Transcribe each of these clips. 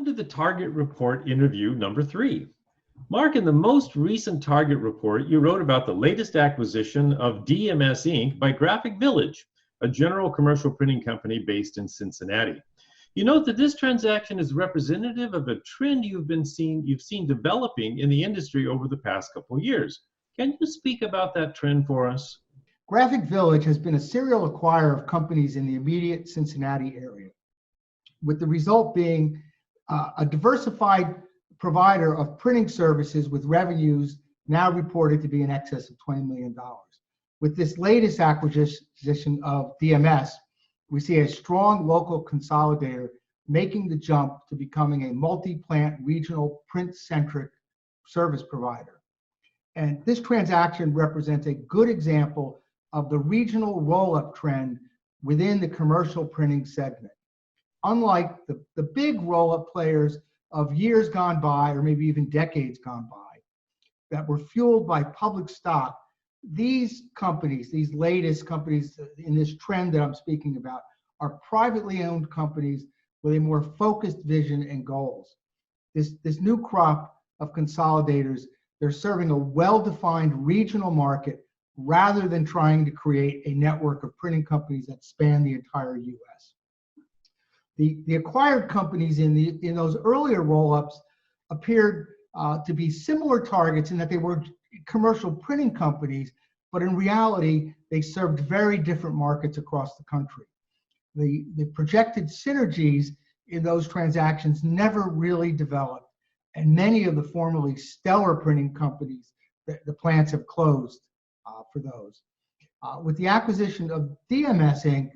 welcome to the Target Report interview number 3. Mark, in the most recent Target Report, you wrote about the latest acquisition of DMS Inc. by Graphic Village, a general commercial printing company based in Cincinnati. You note that this transaction is representative of a trend you've seen developing in the industry over the past couple of years. Can you speak about that trend for us? Graphic Village has been a serial acquirer of companies in the immediate Cincinnati area, with the result being a diversified provider of printing services with revenues now reported to be in excess of $20 million. With this latest acquisition of DMS, we see a strong local consolidator making the jump to becoming a multi-plant regional print-centric service provider. And this transaction represents a good example of the regional roll-up trend within the commercial printing segment. Unlike the big roll-up players of years gone by, or maybe even decades gone by, that were fueled by public stock, these companies, these latest companies in this trend that I'm speaking about, are privately owned companies with a more focused vision and goals. This new crop of consolidators, they're serving a well-defined regional market rather than trying to create a network of printing companies that span the entire U.S. The acquired companies in those earlier roll-ups appeared to be similar targets in that they were commercial printing companies, but in reality, they served very different markets across the country. The projected synergies in those transactions never really developed, and many of the formerly stellar printing companies, the plants have closed for those. With the acquisition of DMS Inc.,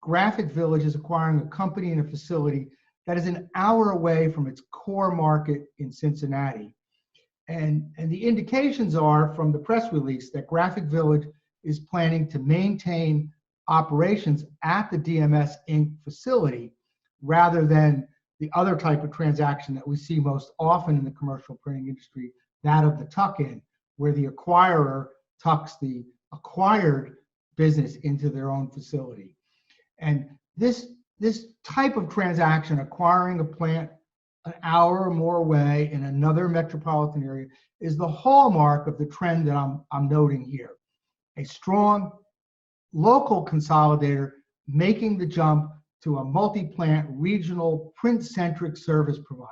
Graphic Village is acquiring a company and a facility that is an hour away from its core market in Cincinnati. And the indications are from the press release that Graphic Village is planning to maintain operations at the DMS Inc. facility rather than the other type of transaction that we see most often in the commercial printing industry, that of the tuck-in, where the acquirer tucks the acquired business into their own facility. And this type of transaction, acquiring a plant an hour or more away in another metropolitan area, is the hallmark of the trend that I'm noting here. A strong local consolidator making the jump to a multi-plant regional print-centric service provider.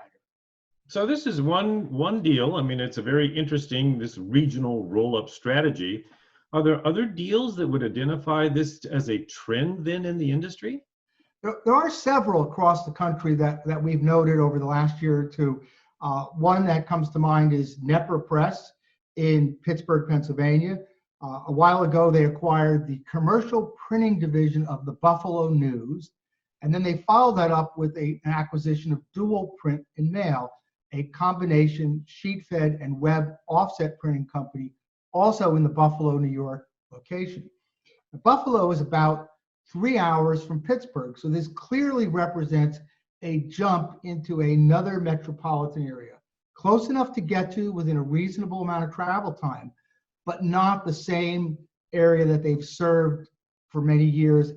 So this is one deal. I mean, it's a very interesting, this regional roll-up strategy. Are there other deals that would identify this as a trend then in the industry? There are several across the country that we've noted over the last year or two. One that comes to mind is Nepper Press in Pittsburgh, Pennsylvania. A while ago, they acquired the commercial printing division of the Buffalo News, and then they followed that up with an acquisition of Dual Print and Mail, a combination sheet-fed and web offset printing company, also in the Buffalo, New York location. Buffalo is about 3 hours from Pittsburgh, so this clearly represents a jump into another metropolitan area, close enough to get to within a reasonable amount of travel time, but not the same area that they've served for many years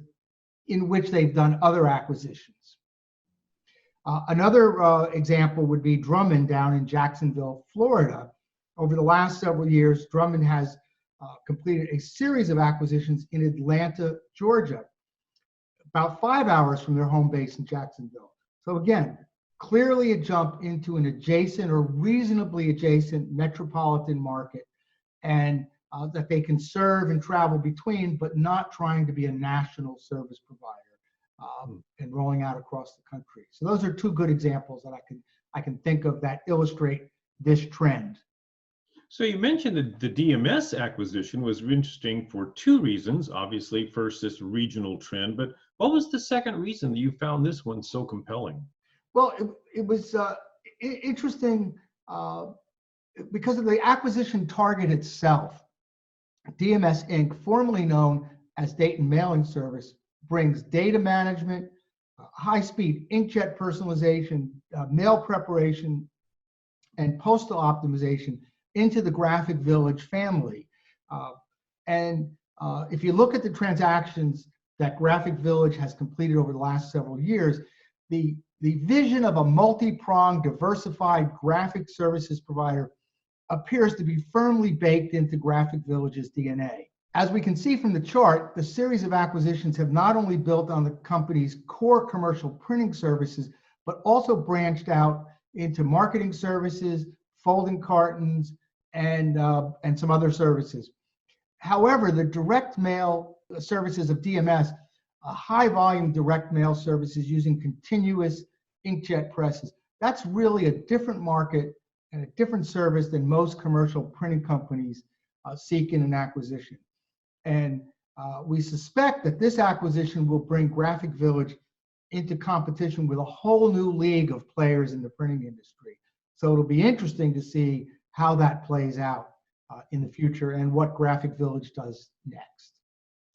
in which they've done other acquisitions. Another example would be Drummond down in Jacksonville, Florida. Over the last several years, Drummond has completed a series of acquisitions in Atlanta, Georgia, about 5 hours from their home base in Jacksonville. So again, clearly a jump into an adjacent or reasonably adjacent metropolitan market, and that they can serve and travel between, but not trying to be a national service provider and rolling out across the country. So those are two good examples that I can think of that illustrate this trend. So you mentioned that the DMS acquisition was interesting for two reasons. Obviously, first, this regional trend, but what was the second reason that you found this one so compelling? Well, it was interesting because of the acquisition target itself. DMS Inc., formerly known as Dayton Mailing Service, brings data management, high-speed inkjet personalization, mail preparation, and postal optimization into the Graphic Village family. If you look at the transactions that Graphic Village has completed over the last several years, the The vision of a multi-pronged, diversified graphic services provider appears to be firmly baked into Graphic Village's DNA. As we can see from the chart, the series of acquisitions have not only built on the company's core commercial printing services, but also branched out into marketing services, folding cartons, and some other services. However, the direct mail services of DMS, high volume direct mail services using continuous inkjet presses, that's really a different market and a different service than most commercial printing companies seek in an acquisition. And we suspect that this acquisition will bring Graphic Village into competition with a whole new league of players in the printing industry. So it'll be interesting to see how that plays out in the future and what Graphic Village does next.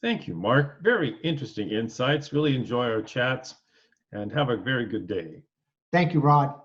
Thank you, Mark. Very interesting insights. Really enjoy our chats and have a very good day. Thank you, Rod.